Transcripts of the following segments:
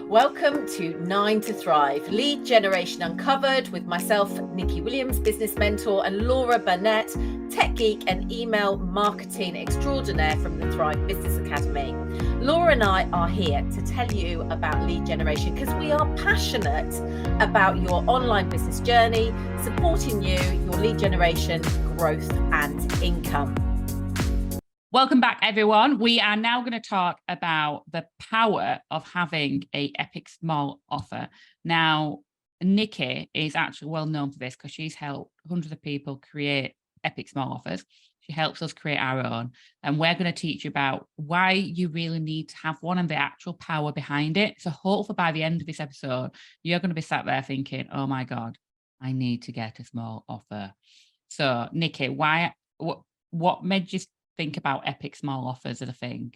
Welcome to 9 to Thrive, Lead Generation Uncovered with myself, Nicky Williams, business mentor, and Laura Burnett, tech geek and email marketing extraordinaire from the Thrive Business Academy. Laura and I are here to tell you about lead generation because we are passionate about your online business journey, supporting you, your lead generation, growth and income. Welcome back, everyone. We are now going to talk about the power of having an epic small offer. Now, Nicky is actually well known for this because she's helped hundreds of people create epic small offers. She helps us create our own. And we're going to teach you about why you really need to have one and the actual power behind it. So hopefully by the end of this episode, you're going to be sat there thinking, oh my God, I need to get a small offer. So Nicky, what made you think about epic small offers as a thing?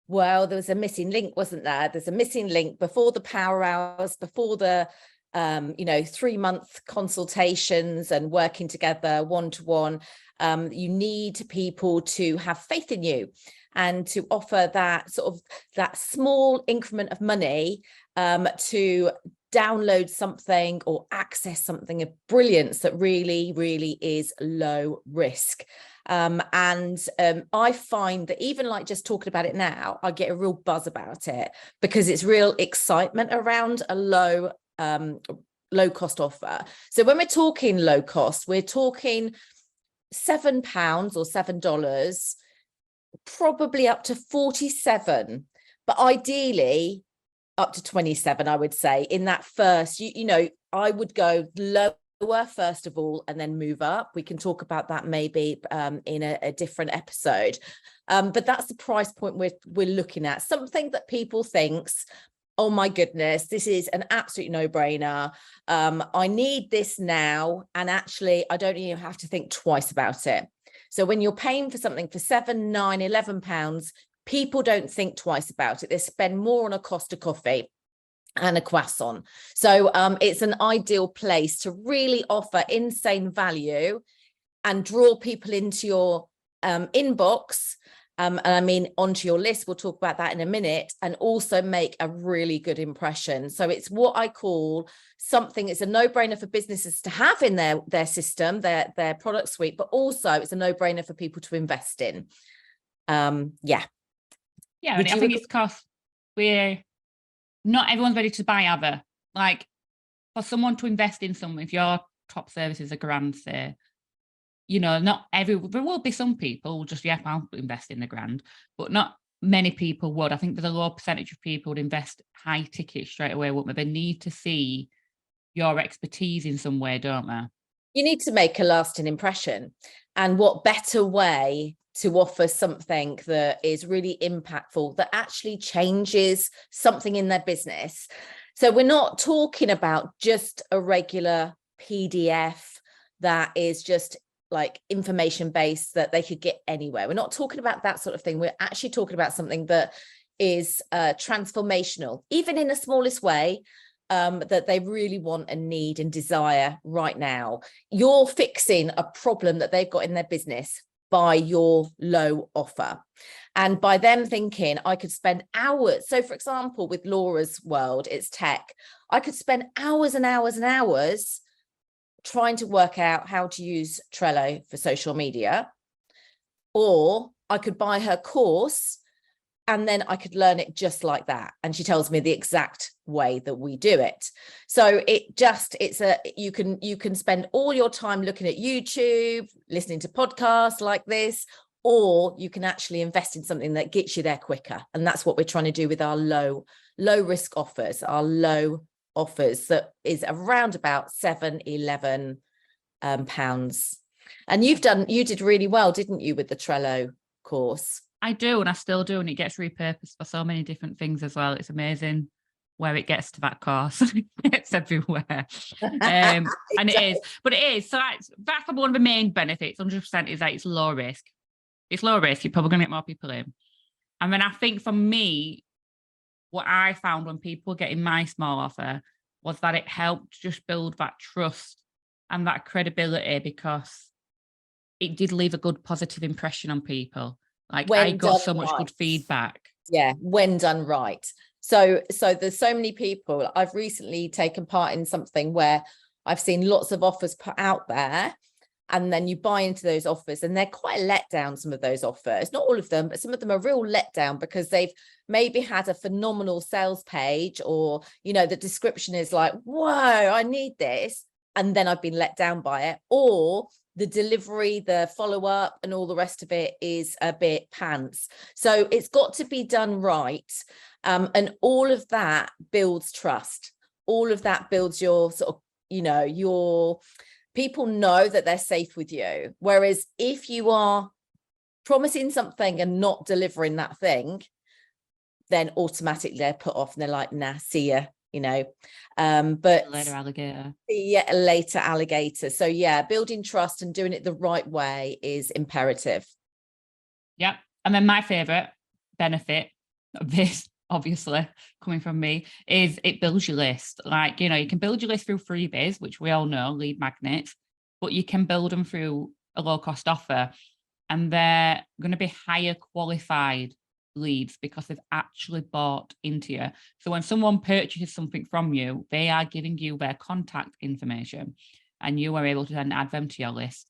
Well, there was a missing link, wasn't there? There's a missing link before the power hours, before the 3-month consultations and working together one-to-one. You need people to have faith in you and to offer that small increment of money to download something or access something of brilliance that really, really is low risk. I find that even like just talking about it now, I get a real buzz about it because it's real excitement around a low cost offer. So when we're talking low cost, we're talking £7 or $7, probably up to 47, but ideally up to 27, I would say. In that first, I would go lower first of all and then move up. We can talk about that maybe in a different episode, but that's the price point we're looking at. Something that people thinks, oh my goodness, this is an absolute no-brainer. I need this now, and actually I don't even have to think twice about it. So when you're paying for something for £7, £9, £11, people don't think twice about it. They spend more on a cost of coffee and a croissant. So it's an ideal place to really offer insane value and draw people into your inbox. And I mean, onto your list. We'll talk about that in a minute, and also make a really good impression. So it's what I call something, it's a no-brainer for businesses to have in their system, their product suite, but also it's a no-brainer for people to invest in. Yeah, and I think it's because not everyone's ready to buy either. Like, for someone to invest in something, if your top service is £1, say, not there will be some people who just, I'll invest in £1, but not many people would. I think there's a low percentage of people would invest high ticket straight away, wouldn't they? They need to see your expertise in some way, don't they? You need to make a lasting impression. And what better way to offer something that is really impactful, that actually changes something in their business. So we're not talking about just a regular PDF that is just like information based that they could get anywhere. We're not talking about that sort of thing. We're actually talking about something that is transformational, even in the smallest way, that they really want and need and desire right now. You're fixing a problem that they've got in their business by your low offer, and by them thinking, I could spend hours. So for example, with Laura's world, it's tech. I could spend hours and hours and hours trying to work out how to use Trello for social media, or I could buy her course and then I could learn it just like that. And she tells me the exact way that we do it. So you can spend all your time looking at YouTube, listening to podcasts like this, or you can actually invest in something that gets you there quicker. And that's what we're trying to do with our low risk offers, our low offers that is around about £7-11 pounds. And you did really well, didn't you, with the Trello course? I do, and I still do, and it gets repurposed for so many different things as well. It's amazing where it gets to that course. It's everywhere. And it is. So that's one of the main benefits, 100%, is that it's low risk. It's low risk. You're probably going to get more people in. And then I think for me, what I found when people get in my small offer was that it helped just build that trust and that credibility, because it did leave a good positive impression on people. Like, I got so much good feedback. Yeah, when done right. So there's so many people. I've recently taken part in something where I've seen lots of offers put out there, and then you buy into those offers, and they're quite a letdown, some of those offers, not all of them, but some of them are real letdown because they've maybe had a phenomenal sales page, or, you know, the description is like, whoa, I need this. And then I've been let down by it, or the delivery, the follow-up and all the rest of it is a bit pants. So it's got to be done right. And all of that builds trust. All of that builds your sort of, you know, your people know that they're safe with you. Whereas if you are promising something and not delivering that thing, then automatically they're put off and they're like, nah, see ya, you know. But Later, alligator. See ya later, alligator. So yeah, building trust and doing it the right way is imperative. Yep. And then my favorite benefit of this, obviously coming from me, is it builds your list. Like, you know, you can build your list through freebies, which we all know, lead magnets, but you can build them through a low cost offer, and they're going to be higher qualified leads because they've actually bought into you. So when someone purchases something from you, they are giving you their contact information, and you are able to then add them to your list.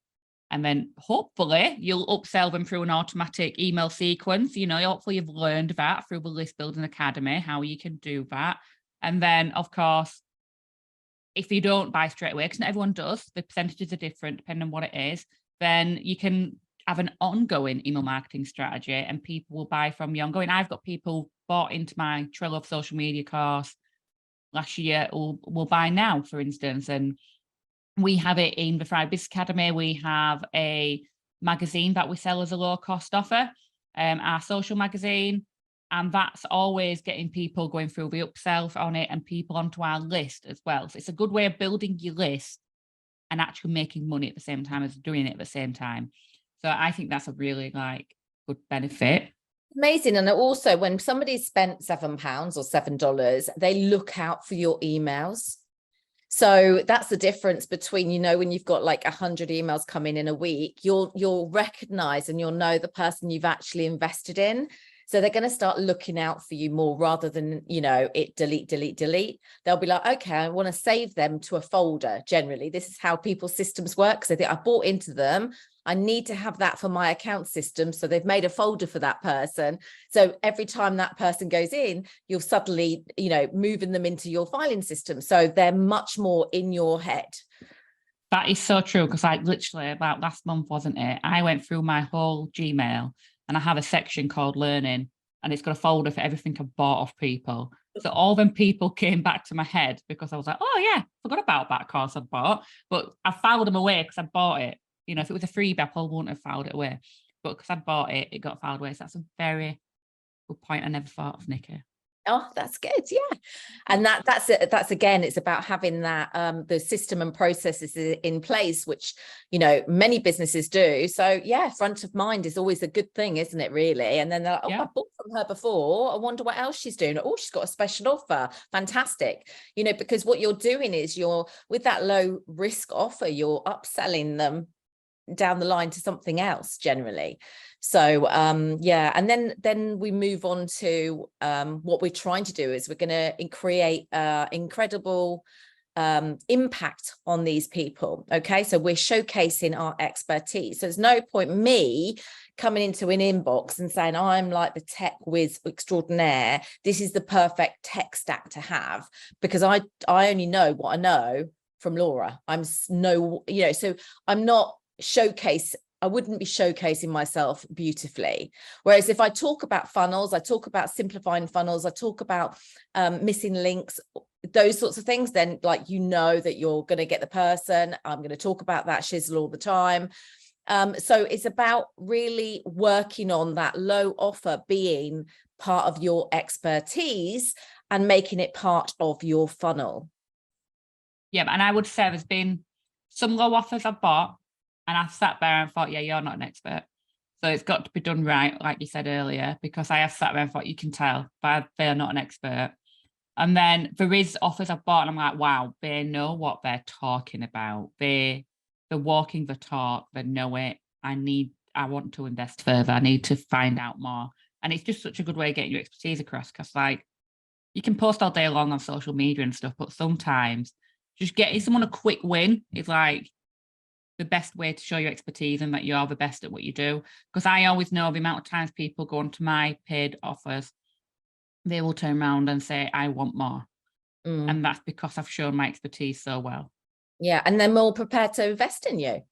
And then hopefully you'll upsell them through an automatic email sequence. You know, hopefully you've learned that through the List Building Academy, how you can do that. And then, of course, if you don't buy straight away, because not everyone does, the percentages are different depending on what it is, then you can have an ongoing email marketing strategy and people will buy from you ongoing. I've got people bought into my Trello social media course last year will buy now, for instance. And we have it in the Friday Business Academy. We have a magazine that we sell as a low cost offer, our social magazine. And that's always getting people going through the upsell on it and people onto our list as well. So it's a good way of building your list and actually making money at the same time as doing it at the same time. So I think that's a really good benefit. Amazing. And also when somebody's spent £7 or $7, they look out for your emails. So that's the difference between, you know, when you've got like 100 emails coming in a week, you'll recognize and you'll know the person you've actually invested in. So they're going to start looking out for you more rather than, you know, it delete. They'll be like, okay, I want to save them to a folder. Generally, this is how people's systems work. So I bought into them. I need to have that for my account system. So they've made a folder for that person. So every time that person goes in, you'll suddenly, you know, moving them into your filing system. So they're much more in your head. That is so true. Because literally about last month, wasn't it? I went through my whole Gmail and I have a section called learning, and it's got a folder for everything I've bought off people. So all them people came back to my head because I was like, oh yeah, forgot about that course I'd bought, but I filed them away because I bought it. You know, if it was a freebie, I probably wouldn't have filed it away, but because I bought it, it got filed away. So that's a very good point I never thought of, Nicky. Oh, that's good. Yeah. And that's it. That's again, it's about having that the system and processes in place, which, you know, many businesses do. So yeah, front of mind is always a good thing, isn't it, really? And then they're like, oh, I bought from her before. I wonder what else she's doing. Oh, she's got a special offer. Fantastic. You know, because what you're doing is you're with that low risk offer, you're upselling them down the line to something else generally. So yeah, and then we move on to what we're trying to do is we're going to create incredible impact on these people. Okay, so we're showcasing our expertise. So there's no point me coming into an inbox and saying, oh, I'm like the tech whiz extraordinaire, this is the perfect tech stack to have, because I only know what I know from Laura. So I'm not I wouldn't be showcasing myself beautifully. Whereas if I talk about funnels, I talk about simplifying funnels, I talk about missing links, those sorts of things, then like, you know that you're going to get the person. I'm going to talk about that shizzle all the time. So it's about really working on that low offer being part of your expertise and making it part of your funnel. Yeah, and I would say there's been some low offers I've bought, and I sat there and thought, yeah, you're not an expert. So it's got to be done right, like you said earlier, because I have sat there and thought, you can tell, but they're not an expert. And then there is offers I've bought, and I'm like, wow, they know what they're talking about. They're walking the talk. They know it. I want to invest further. I need to find out more. And it's just such a good way of getting your expertise across, because like, You can post all day long on social media and stuff, but sometimes just getting someone a quick win is like the best way to show your expertise and that you're the best at what you do. Because I always know the amount of times people go onto my paid offers, they will turn around and say, I want more. And that's because I've shown my expertise so well. Yeah. And they're more prepared to invest in you.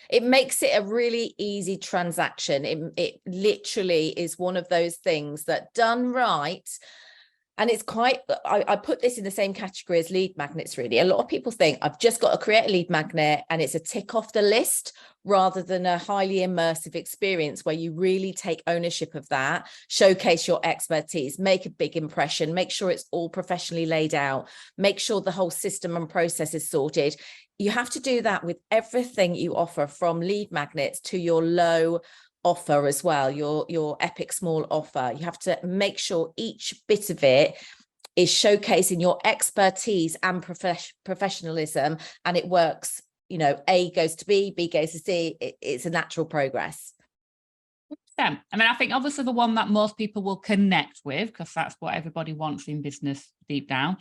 It makes it a really easy transaction. It literally is one of those things that done right. And it's quite, I put this in the same category as lead magnets, really. A lot of people think I've just got to create a lead magnet and it's a tick off the list, rather than a highly immersive experience where you really take ownership of that, showcase your expertise, make a big impression, make sure it's all professionally laid out, make sure the whole system and process is sorted. You have to do that with everything you offer, from lead magnets to your low offer as well, your epic small offer. You have to make sure each bit of it is showcasing your expertise and professionalism, and it works. You know, A goes to B, B goes to C. It's a natural progress. I mean, I think obviously the one that most people will connect with, because that's what everybody wants in business deep down,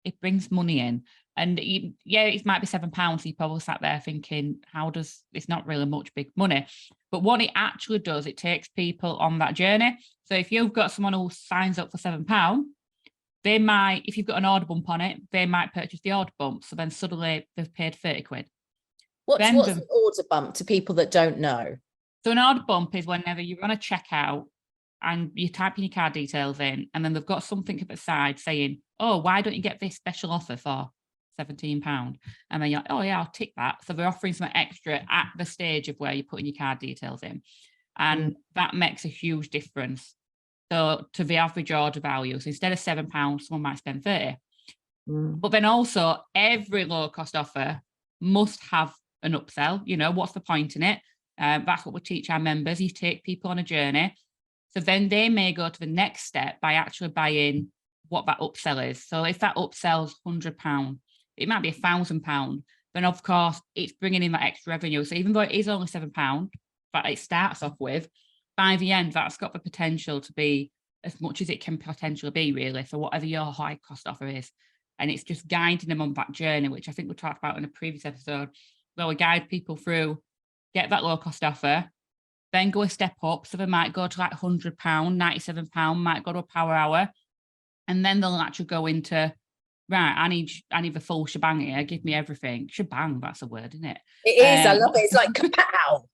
it brings money in. And yeah, it might be £7. You probably sat there thinking, it's not really much big money. But what it actually does, it takes people on that journey. So if you've got someone who signs up for £7, they might, if you've got an order bump on it, they might purchase the order bump. So then suddenly they've paid 30 quid. What's an order bump to people that don't know? So an order bump is whenever you're on a checkout and you type in your card details in, and then they've got something at the side saying, oh, why don't you get this special offer for £17? And then you're like, oh yeah, I'll tick that. So they're offering some extra at the stage of where you're putting your card details in. And that makes a huge difference. So to the average order value, so instead of £7, someone might spend 30. But then also every low cost offer must have an upsell. You know, what's the point in it? That's what we teach our members. You take people on a journey. So then they may go to the next step by actually buying what that upsell is. So if that upsells £100, it might be £1,000. Then of course it's bringing in that extra revenue. So even though it is only £7 that it starts off with, by the end that's got the potential to be as much as it can potentially be, really, for whatever your high cost offer is. And it's just guiding them on that journey, which I think we talked about in a previous episode, where we guide people through, get that low cost offer, then go a step up. So they might go to like £100, £97, might go to a power hour. And then they'll actually go into, right, I need the full shebang here. Give me everything. Shebang, that's a word, isn't it? It is. I love it. It's like kapow.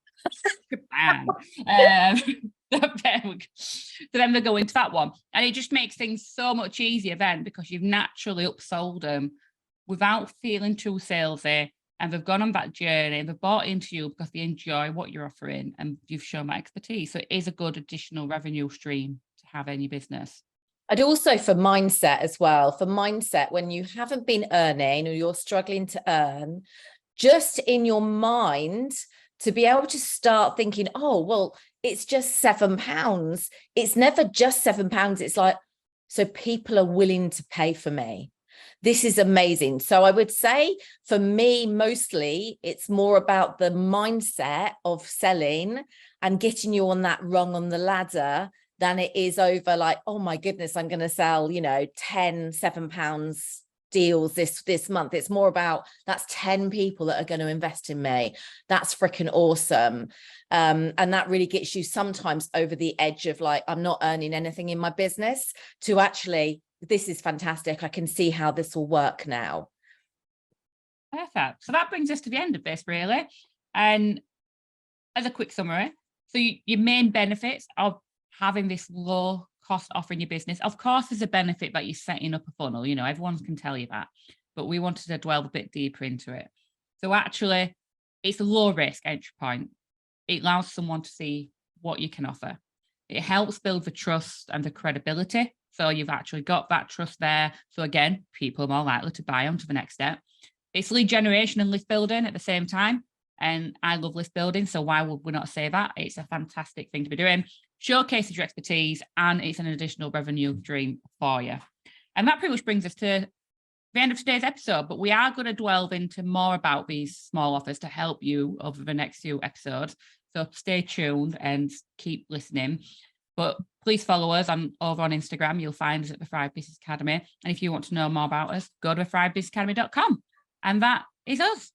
So then they go into that one, and it just makes things so much easier then, because you've naturally upsold them without feeling too salesy, and they've gone on that journey and they've bought into you because they enjoy what you're offering and you've shown that expertise. So it is a good additional revenue stream to have in your business. And also for mindset as well. For mindset, when you haven't been earning or you're struggling to earn, just in your mind, to be able to start thinking, oh, well, it's just £7. It's never just £7. It's like, so people are willing to pay for me. This is amazing. So I would say for me, mostly it's more about the mindset of selling and getting you on that rung on the ladder than it is over like, oh my goodness, I'm going to sell, 10 £7 deals this month. It's more about, that's 10 people that are going to invest in me. That's freaking awesome. And that really gets you sometimes over the edge of like, I'm not earning anything in my business, to actually, this is fantastic. I can see how this will work now. Perfect. So that brings us to the end of this, really. And as a quick summary, so your main benefits of having this low cost offer in your business, of course, there's a benefit that you're setting up a funnel. Everyone can tell you that, but we wanted to delve a bit deeper into it. So actually, it's a low risk entry point. It allows someone to see what you can offer. It helps build the trust and the credibility. So you've actually got that trust there. So again, people are more likely to buy on to the next step. It's lead generation and list building at the same time. And I love list building. So why would we not say that? It's a fantastic thing to be doing. Showcases your expertise, and it's an additional revenue stream for you. And that pretty much brings us to the end of today's episode. But we are going to delve into more about these small offers to help you over the next few episodes. So stay tuned and keep listening. But please follow us over on Instagram. You'll find us at the Thrive Business Academy. And if you want to know more about us, go to thrivebusinessacademy.com. And that is us.